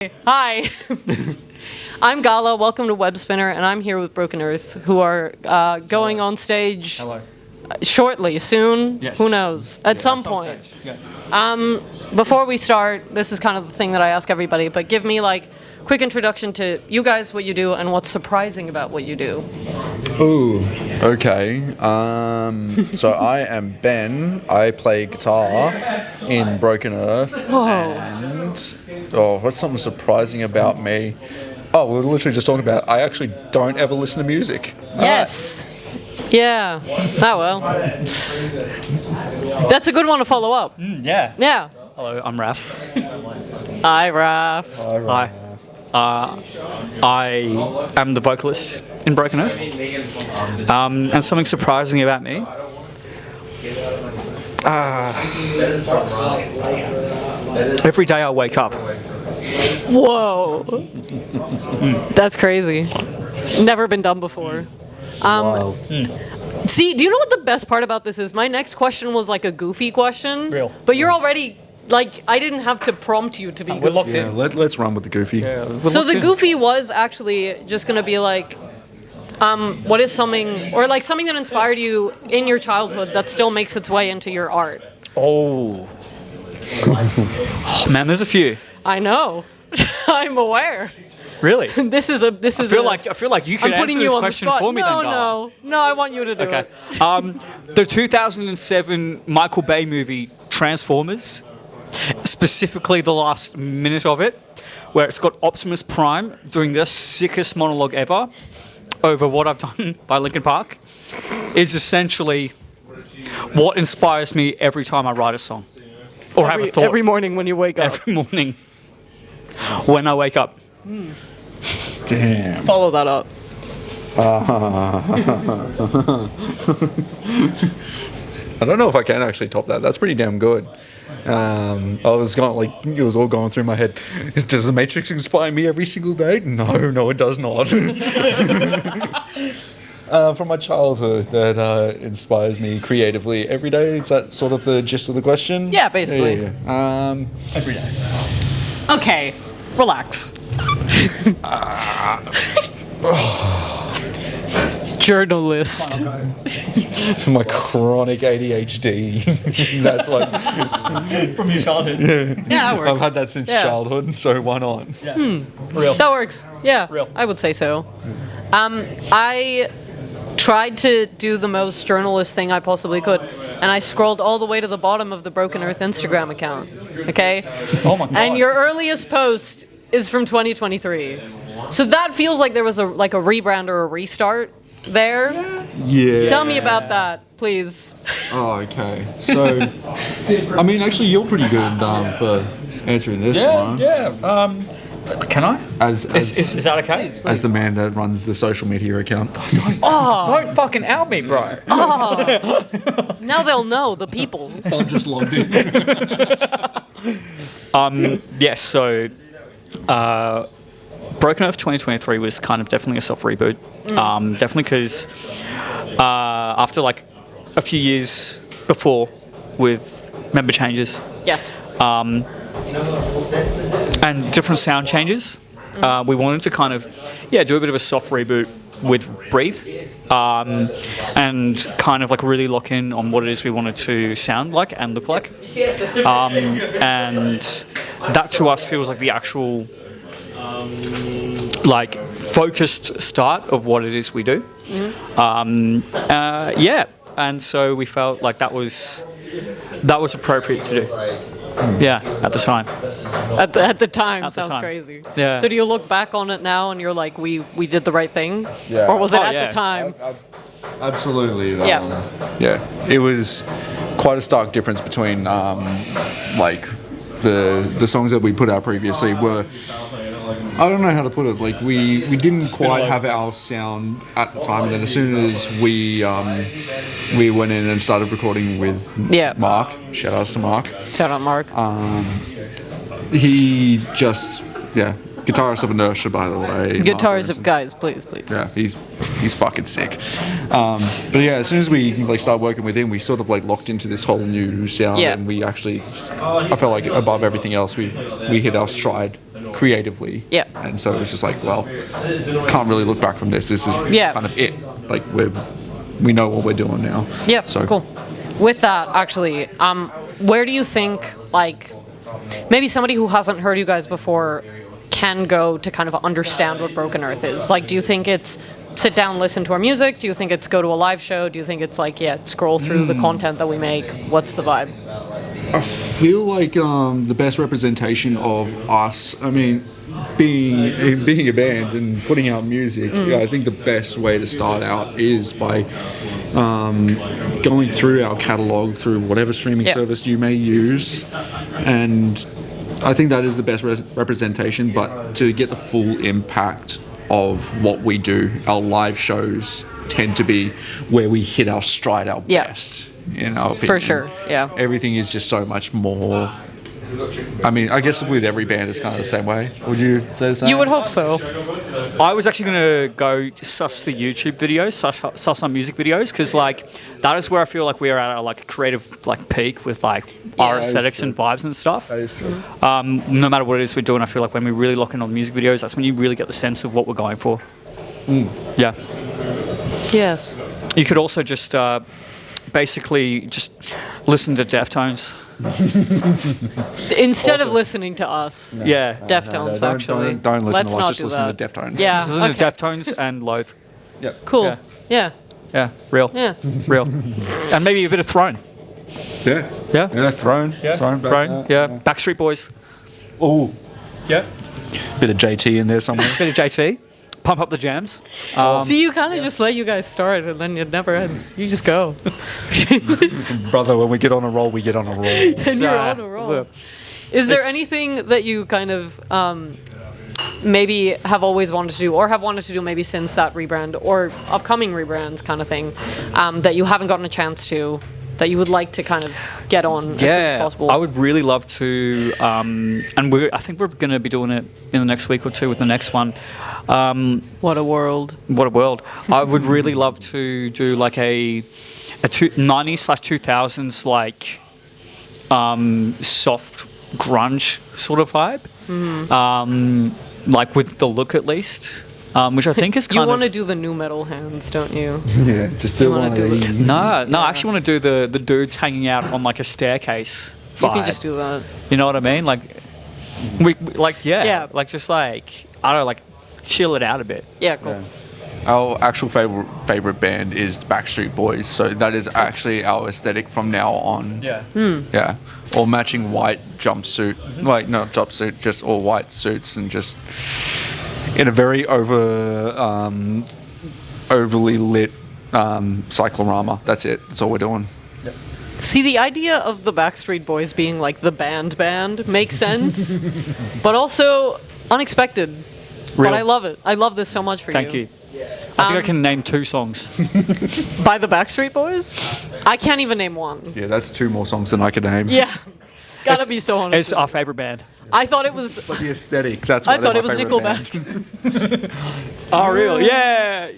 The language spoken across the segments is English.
Hi, I'm Gala. Welcome to Webspinner, and I'm here with Broken Earth, who are going on stage Hello. shortly, soon. Yes. Who knows? At some point. Yeah. Before we start, this is kind of the thing that I ask everybody, but give me like quick introduction to you guys, what you do, and what's surprising about what you do. Ooh, okay. So I am Ben. I play guitar in Broken Earth. Whoa. And what's something surprising about me? Oh, we were literally just talking about I actually don't ever listen to music. Yes. Yeah. Oh well. That's a good one to follow up. Yeah. Yeah. Hello, I'm Raph. Hi, Raph. Hi. I am the vocalist in Broken Earth. And something surprising about me. Every day I wake up. Whoa. That's crazy. Never been done before. See, do you know what the best part about this is? My next question was like a goofy question. Real. But you're already, like, I didn't have to prompt you to be We're goofy. locked Yeah, in. let's run with the goofy. So the goofy was actually just going to be like, what is something, or like something that inspired you in your childhood that still makes its way into your art? Oh. Oh, man, there's a few. I know. I'm aware. Really? This is I feel like you could I'm putting answer you this on question the spot. for me. No, then, Gala. no, I want you to do Okay. it. The 2007 Michael Bay movie Transformers, specifically the last minute of it, where it's got Optimus Prime doing the sickest monologue ever over What I've Done by Linkin Park, is essentially what inspires me every time I write a song or have a thought. Every morning when you wake up. Every morning when I wake up. Damn. Follow that up. I don't know if I can actually top that. That's pretty damn good. I was going like it was all going through my head. Does the Matrix inspire me every single day? No, it does not. From my childhood, that inspires me creatively every day. Is that sort of the gist of the question? Yeah, basically. Yeah. Every day. Okay, relax. Journalist. My chronic ADHD. That's what From your childhood. Yeah, that works. I've had that since Yeah. childhood. So why not? Real. That works. Yeah, Real. I would say so. I tried to do the most journalist thing I possibly could, and I scrolled all the way to the bottom of the Broken Earth Instagram account. Okay. Oh my god. And your earliest post is from 2023. So that feels like there was a rebrand or a restart there. Yeah. Tell me about that, please. Oh, okay. So, I mean, actually, you're pretty good for answering this one. Can I? As Is that okay? as the man that runs the social media account. Don't fucking out me, bro. Now they'll know, the people. I'm just logged in. Yes, so Broken Earth 2023 was kind of definitely a soft reboot. Definitely because after like a few years before with member changes Yes. and different sound changes, we wanted to kind of, do a bit of a soft reboot with Breathe and kind of like really lock in on what it is we wanted to sound like and look like. And that to us feels like the actual like focused start of what it is we do. And so we felt like that was appropriate to do. Yeah, at the time. At the time, At the sounds time. crazy. Yeah. So do you look back on it now and you're like, we did the right thing? Yeah. Or was it Oh, at yeah. the time? Absolutely. Yeah. Yeah. It was quite a stark difference between like the songs that we put out previously were. I don't know how to put it. Like we didn't quite have our sound at the time, and then as soon as we went in and started recording with Mark, shout outs to Mark. Shout out, Mark. He just guitarist of Inertia, by the way. Guitars of guys, please. Yeah, he's fucking sick. But yeah, as soon as we like started working with him, we sort of like locked into this whole new sound, Yeah. and we actually, I felt like above everything else, we hit our stride creatively. Yeah. And so it's just like, well, can't really look back from this. This is Yeah. kind of it. Like we know what we're doing now. Yeah, So cool. With that, actually, where do you think, like, maybe somebody who hasn't heard you guys before can go to kind of understand what Broken Earth is? Like, do you think it's sit down, listen to our music? Do you think it's go to a live show? Do you think it's like, scroll through the content that we make? What's the vibe? I feel like the best representation of us, I mean, being a band and putting out music, I think the best way to start out is by going through our catalogue, through whatever streaming service you may use, and I think that is the best representation. But to get the full impact of what we do, our live shows tend to be where we hit our stride our best. In our opinion. For sure, yeah. Everything is just so much more. I mean, I guess with every band, it's kind of the same way. Would you say the same? You would hope so. I was actually going to go suss the YouTube videos, suss some music videos, because like that is where I feel like we are at our like creative like peak with like our aesthetics and vibes and stuff. That is true. No matter what it is we're doing, I feel like when we really lock in on the music videos, that's when you really get the sense of what we're going for. Yeah. Yes. You could also just basically just listen to Deftones. Instead of listening to us. Yeah. Deftones, actually. Don't listen Let's to us, not just do listen that. to Deftones. Yeah. Listen to Okay. Deftones and Loathe. Cool. Yeah. Yeah. Yeah, real. Yeah. Real. And maybe a bit of Throne. Yeah. Yeah. Throne. Yeah. Throne. Throne. Yeah. Backstreet Boys. Oh, Yeah. bit of JT in there somewhere. Bit of JT. Pump up the jams. See, you kind of just let you guys start, and then it never ends. You just go. Brother, when we get on a roll, we get on a roll. And you're on a roll. Is there anything that you kind of maybe have always wanted to do, or have wanted to do maybe since that rebrand, or upcoming rebrands kind of thing, that you haven't gotten a chance to, that you would like to kind of get on as soon as possible? I would really love to, and I think we're going to be doing it in the next week or two with the next one. What a world. What a world. I would really love to do like a 90s/2000s like soft grunge sort of vibe. Like with the look at least. Which I think is kind of... You want to do the new metal hands, don't you? Yeah, just do one of these. No, I actually want to do the dudes hanging out on like a staircase vibe. You can just do that. You know what I mean? Like, like just like, I don't know, like chill it out a bit. Yeah, cool. Our actual favorite band is the Backstreet Boys, so that is actually our aesthetic from now on. Yeah. Yeah, all matching white jumpsuit, like not jumpsuit, just all white suits, and just in a very overly lit cyclorama. That's it. That's all we're doing. See, the idea of the Backstreet Boys being like the band makes sense, but also unexpected. Real. But I love it. I love this so much for Thank you. I think I can name 2 songs. By the Backstreet Boys? I can't even name one. Yeah, that's 2 more songs than I could name. Yeah. Gotta be so honest. It's our favorite band. I thought it was... But the aesthetic, that's I why thought they're it was my favorite Nickelback. Oh, really? Yeah.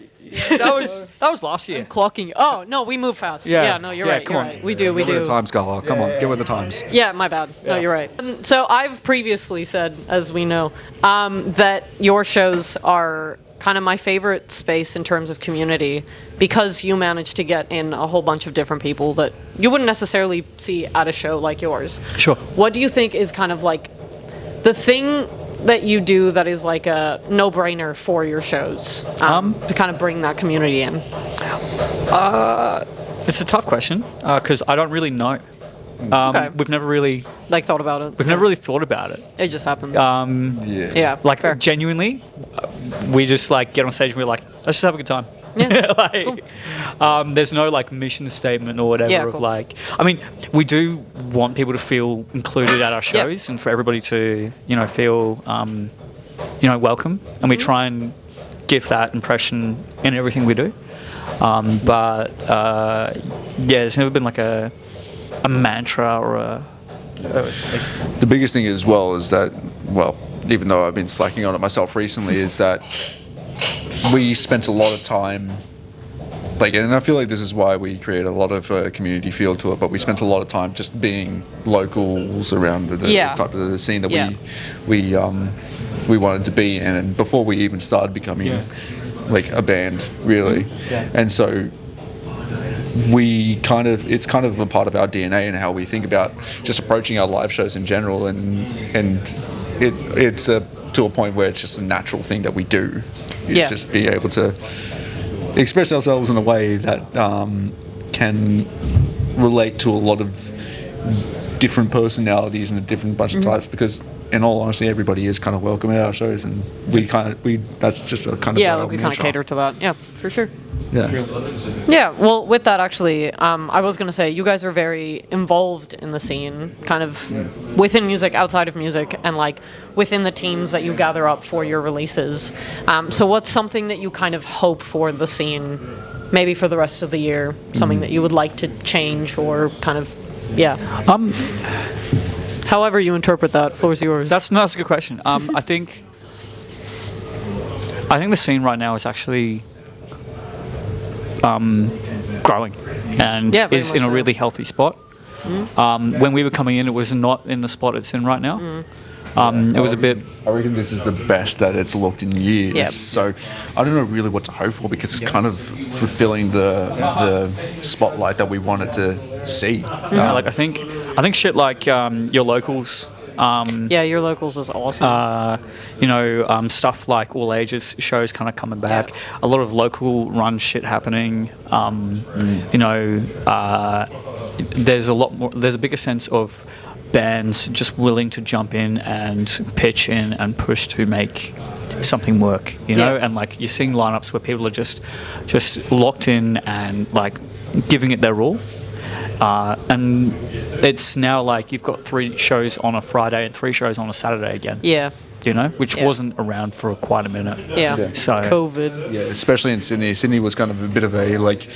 That was last year. Clocking. Oh, no, we move fast. Yeah, no, you're right. come You're on. right. We do. Get with the times, Gala. Come on, get with the times. Yeah, my bad. No, you're right. So I've previously said, as we know, that your shows are kind of my favorite space in terms of community, because you manage to get in a whole bunch of different people that you wouldn't necessarily see at a show like yours. Sure. What do you think is kind of like the thing that you do that is like a no-brainer for your shows to kind of bring that community in? It's a tough question because I don't really know. Okay. We've never really Like thought about it. we've never really thought about it. It just happens. Yeah. yeah. Like fair. genuinely, we just like get on stage and we're like, let's just have a good time. Yeah. Like, there's no like mission statement or whatever Yeah, of cool. like. I mean, we do want people to feel included at our shows and for everybody to feel welcome, and we try and give that impression in everything we do. But it's never been like a mantra or a. The biggest thing as well is that, well, even though I've been slacking on it myself recently, is that we spent a lot of time, and I feel like this is why we create a lot of community feel to it, but we spent a lot of time just being locals around the type of the scene that we we wanted to be, and before we even started becoming like a band, really. And so it's kind of a part of our DNA and how we think about just approaching our live shows in general, and it's to a point where it's just a natural thing that we do. It's just be able to express ourselves in a way that can relate to a lot of different personalities and a different bunch of types, because in all honesty everybody is kind of welcome at our shows, and we that's just a kind of we kind of cater to that. Yeah, for sure. Yeah. Well, with that, actually, I was going to say, you guys are very involved in the scene, kind of within music, outside of music, and like within the teams that you gather up for your releases. So what's something that you kind of hope for the scene, maybe for the rest of the year, something that you would like to change or kind of, however you interpret that, floor's yours. That's a good question. I think the scene right now is actually growing and is in a really healthy spot. When we were coming in, it was not in the spot it's in right now. It was a bit... I reckon this is the best that it's looked in years. Yep. So I don't know really what to hope for, because it's kind of fulfilling the spotlight that we wanted to see. like I think shit like your locals. Your locals is awesome. Stuff like all ages shows kind of coming back. A lot of local run shit happening. There's a lot more. There's a bigger sense of bands just willing to jump in and pitch in and push to make something work. And like you're seeing lineups where people are just locked in and like giving it their all. And it's now like you've got 3 shows on a Friday and 3 shows on a Saturday again. Yeah. Which wasn't around for quite a minute. Yeah. So COVID. Yeah, especially in Sydney. Sydney was kind of a bit of a like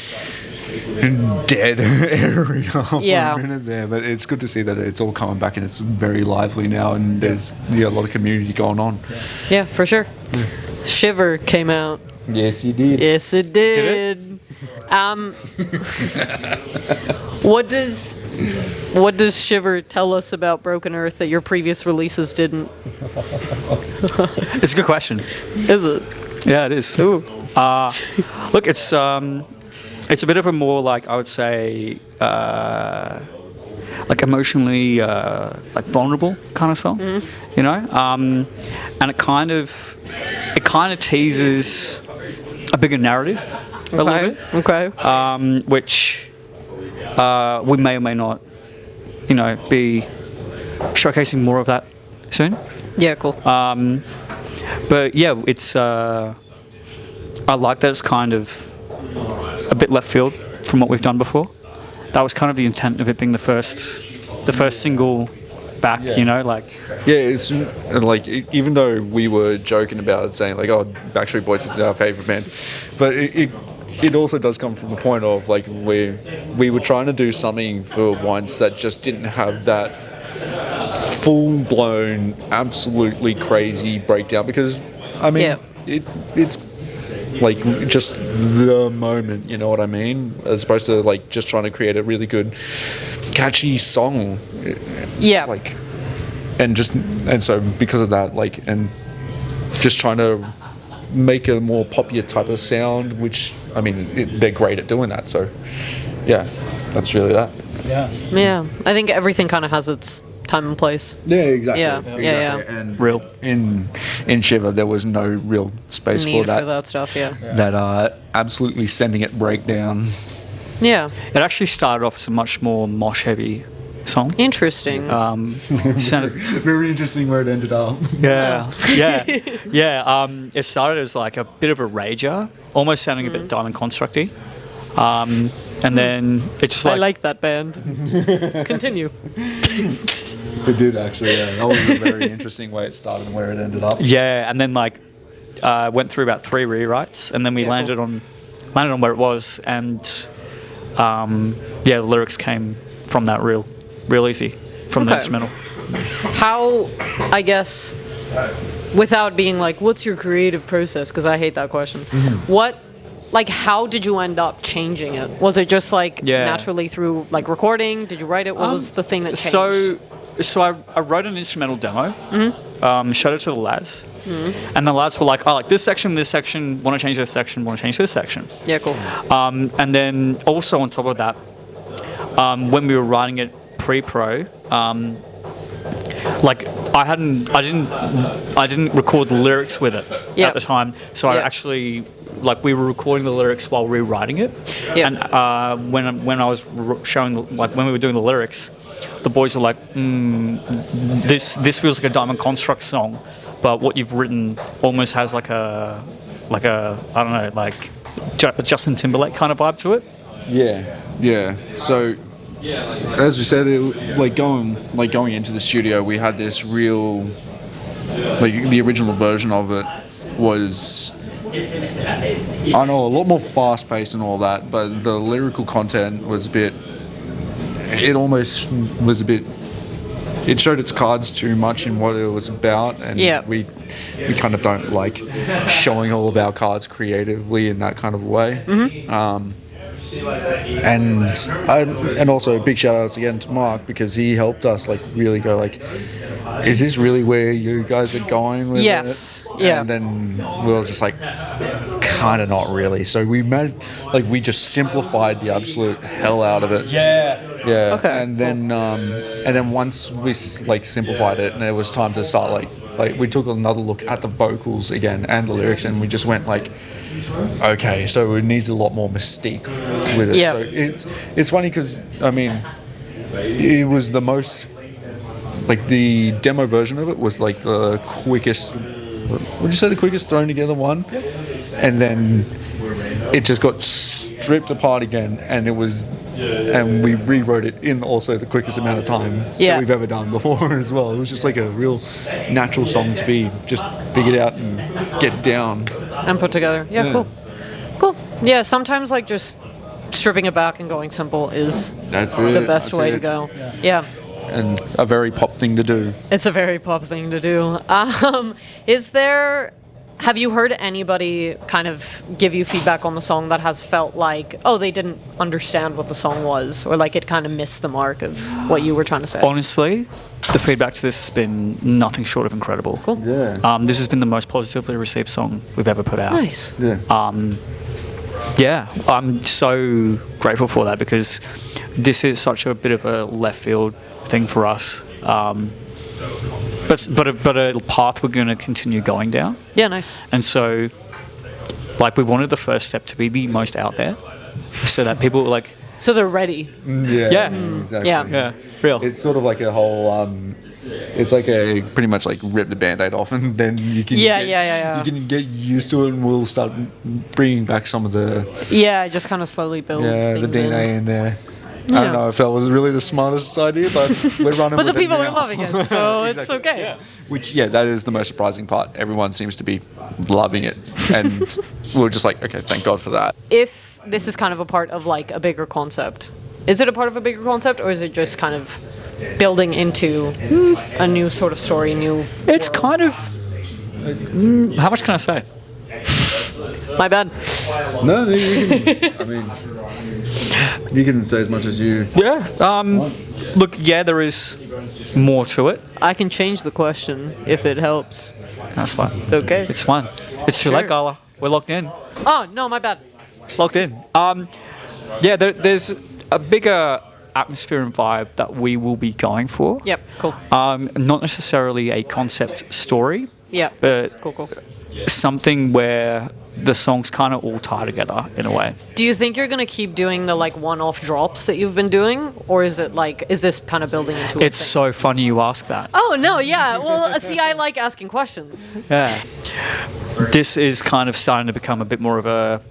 dead area for a minute there, but it's good to see that it's all coming back and it's very lively now, and there's a lot of community going on. Yeah, for sure. Shiver came out. Yes, you did. Yes, it did. What does Shiver tell us about Broken Earth that your previous releases didn't? It's a good question. Is it? Yeah, it is. Ooh. Look, it's a bit of a more like, I would say, like emotionally like vulnerable kind of song, and it kind of teases a bigger narrative a little bit. Okay. Which we may or may not, be showcasing more of that soon. Yeah, cool. But yeah, it's I like that it's kind of a bit left field from what we've done before. That was kind of the intent of it being the first single back, it's like, even though we were joking about it, saying like, oh, Backstreet Boys is our favorite band, but it also does come from the point of like we were trying to do something for once that just didn't have that full-blown absolutely crazy breakdown, because I mean it's like just the moment, you know what I mean, as opposed to like just trying to create a really good catchy song, and so because of that, like, and just trying to make a more popular type of sound, which I mean they're great at doing that, so that's really that. I think everything kind of has its time and place. Yeah, exactly. Yeah. And real in Shiver there was no real space Need for that. For that stuff, That absolutely sending it breakdown. Yeah. It actually started off as a much more mosh heavy song. Interesting. Sounded Very interesting where it ended up. It started as like a bit of a rager, almost sounding a bit Diamond Construct-y. And then it just like... I like that band. Continue. It did actually, That was a very interesting way it started and where it ended up. Yeah, and then like went through about 3 rewrites, and then we landed on where it was, and the lyrics came from that real easy, from the instrumental. How, I guess, without being like, what's your creative process? Because I hate that question. How did you end up changing it? Was it just like naturally through like recording? Did you write it? What was the thing that changed? So I wrote an instrumental demo, showed it to the lads, And the lads were like, "I like this section, want to change this section, want to change this section." Yeah, cool. And then also on top of that, when we were writing it pre-pro, like I didn't record the lyrics with it Yep. at the time, so I Yep. actually like we were recording the lyrics while rewriting it. Yep. And when I was showing like when we were doing the lyrics, the boys were like, "This feels like a Diamond Construct song, but what you've written almost has like a I don't know, like Justin Timberlake kind of vibe to it." Yeah. So, as we said, going into the studio, we had this real, like the original version of it was, I know, a lot more fast paced and all that, but the lyrical content was a bit. It almost was a bit. It showed its cards too much in what it was about, and Yeah. we kind of don't like showing all of our cards creatively in that kind of way. And also big shout outs again to Mark, because he helped us like really go like, is this really where you guys are going with Yes. it? Yeah. And then we were just like, kind of not really. So we just simplified the absolute hell out of it. Yeah. Okay, And then once we like simplified it and it was time to start like we took another look at the vocals again and the lyrics, and we just went like, okay, so it needs a lot more mystique with it. Yeah. So it's funny because I mean, it was the most, like the demo version of it was like the quickest. Would you say the quickest thrown together one? And then it just got stripped apart again, and we rewrote it in also the quickest amount of time that we've ever done before as well. It was just like a real natural song to be just figured out and get down. And put together. Yeah, Yeah. cool. Yeah, sometimes like just stripping it back and going simple is That's the it. best That's way it. to go. Yeah. And a very pop thing to do. It's a very pop thing to do. Have you heard anybody kind of give you feedback on the song that has felt like, oh, they didn't understand what the song was, or like it kind of missed the mark of what you were trying to say? Honestly, the feedback to this has been nothing short of incredible. Cool. Yeah. This has been the most positively received song we've ever put out. Nice. Yeah. Yeah, I'm so grateful for that, because this is such a bit of a left field thing for us. But a path we're going to continue going down. Yeah, nice. And so, like, we wanted the first step to be the most out there, so that people were like, So they're ready. yeah, Exactly. Yeah. real. It's sort of like a whole. It's like a pretty much like rip the band-aid off, and then you can Yeah. you can get used to it, and we'll start bringing back some of the Yeah, just kind of slowly build the things DNA in. in there. I Yeah. don't know if that was really the smartest idea, but we're running But the with it people are now. loving it, so it's Exactly. okay. Which, that is the most surprising part. Everyone seems to be loving it, and we're just like, okay, thank God for that. If this is kind of a part of like a bigger concept, is it a part of a bigger concept, or is it just kind of building into a new sort of story, It's kind of. How much can I say? My bad. No, you can. I mean, you can say as much as you. Yeah. Look, there is more to it. I can change the question if it helps. That's fine. Okay. It's fine. It's too late, Sure. Gala. We're locked in. Oh, no, my bad. Locked in. There's a bigger atmosphere and vibe that we will be going for. Yep, cool. Not necessarily a concept story, Yeah. but Cool. something where the songs kind of all tie together in a way. Do you think you're going to keep doing the like one-off drops that you've been doing, or is this kind of building into It's a thing? so funny you ask that. Oh, no, yeah. Well, see, I like asking questions. Yeah. This is kind of starting to become a bit more of a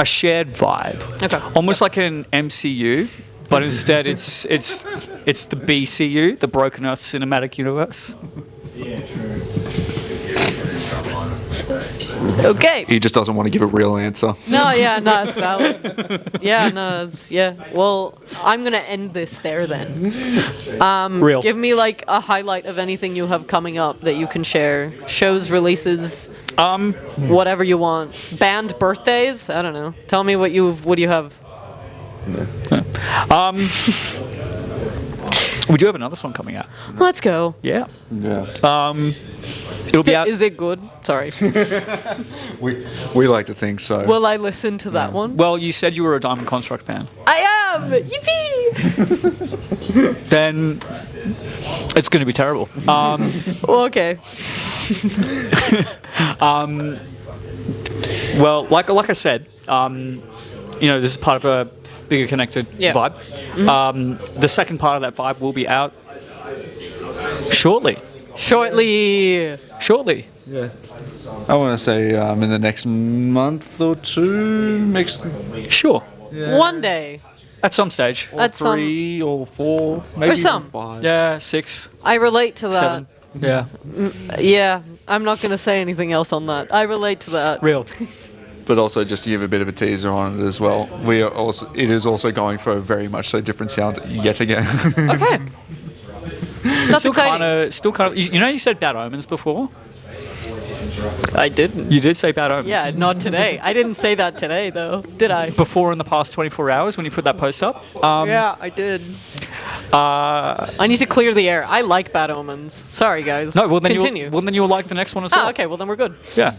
shared vibe. Okay. Almost like an MCU, but instead it's the BCU, the Broken Earth Cinematic Universe. Okay. He just doesn't want to give a real answer. No, it's valid. Well, I'm going to end this there then. Real. Give me like a highlight of anything you have coming up that you can share. Shows, releases, whatever you want. Band birthdays? I don't know. Tell me what do you have? We do have another song coming out. Let's go. Yeah. Yeah. It'll be out. Is it good? Sorry. We like to think so. Will I listen to that one? Well, you said you were a Diamond Construct fan. I am! Yippee! Then it's going to be terrible. Well, okay. Well, like I said, this is part of a bigger connected vibe. The second part of that vibe will be out shortly. Shortly. Yeah. I want to say in the next month or two. Sure. One day. At some stage. Or At some- 3 or 4. Maybe even some. 5. Yeah, 6, I relate to that. 7. Yeah. Yeah, I'm not going to say anything else on that. I relate to that. Real. But also just to give a bit of a teaser on it as well. It is also going for a very much so different sound yet again. Okay. That's exciting. Still kind of. You said Bad Omens before. I didn't. You did say Bad Omens. Yeah, not today. I didn't say that today, though. Did I? Before in the past 24 hours when you put that post up. Yeah, I did. I need to clear the air. I like Bad Omens. Sorry, guys. No, well then Continue. you'll like the next one as well. Oh, okay. Well, then we're good. Yeah.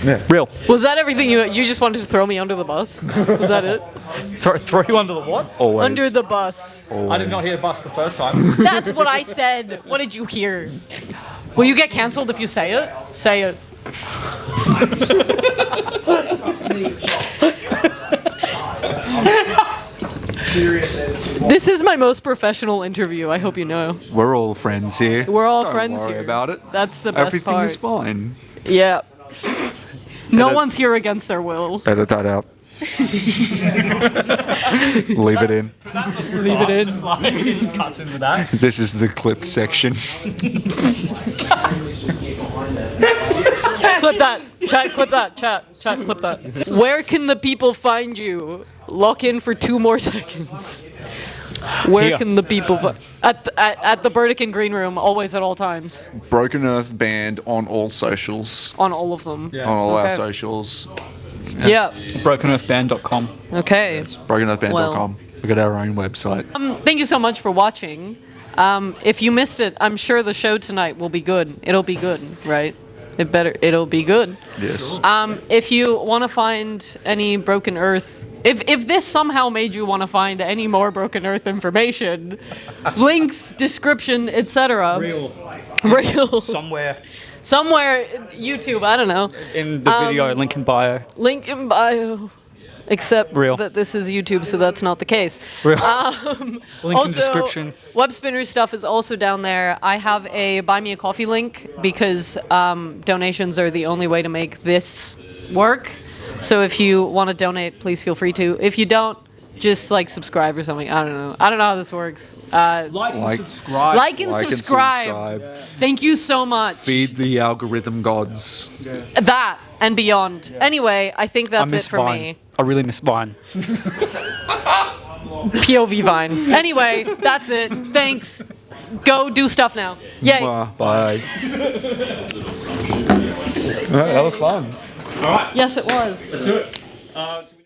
Yeah. Real. Was that everything you just wanted to throw me under the bus? Was that it? Throw you under the what? Always. Under the bus. I did not hear bus the first time. That's what I said. What did you hear? Will you get cancelled if you say it? Say it. This is my most professional interview. I hope you know. We're all friends here. We're all Don't friends worry here. about it. That's the best Everything part. is fine. Yeah. No Edit. one's here against their will. Edit that out. Leave it in. Leave it in. He just cuts in with that. This is the clipped section. Clip that. Chat, clip that. Chat, clip that. Where can the people find you? Lock in for 2 more seconds. Where Here. can the people at the Burdekin Green Room, always at all times, Broken Earth Band on all socials. on all of them. Yeah. On all our Okay. socials. Yeah. BrokenEarthBand.com. Okay. BrokenEarthBand.com. We got our own website. Thank you so much for watching. If you missed it, I'm sure the show tonight will be good. It'll be good, right? It'll be good. Yes. If you want to find any Broken Earth, if this somehow made you want to find any more Broken Earth information, links, description, etc. Real. Somewhere Somewhere, YouTube, I don't know. in the video, link in bio. Link in bio. Except Real. that this is YouTube, so that's not the case. Real. Link Also, in description. Webspinner stuff is also down there. I have a Buy Me a Coffee link because donations are the only way to make this work. So if you want to donate, please feel free to. If you don't, just subscribe or something. I don't know. I don't know how this works. Like and subscribe. Like and subscribe. Thank you so much. Feed the algorithm gods. That and beyond. Anyway, I think I that's miss it for Vine. me. I really miss Vine. POV Vine. Anyway, that's it. Thanks. Go do stuff now. Yay. Bye. That was fun. Yes, it was. Let's do it.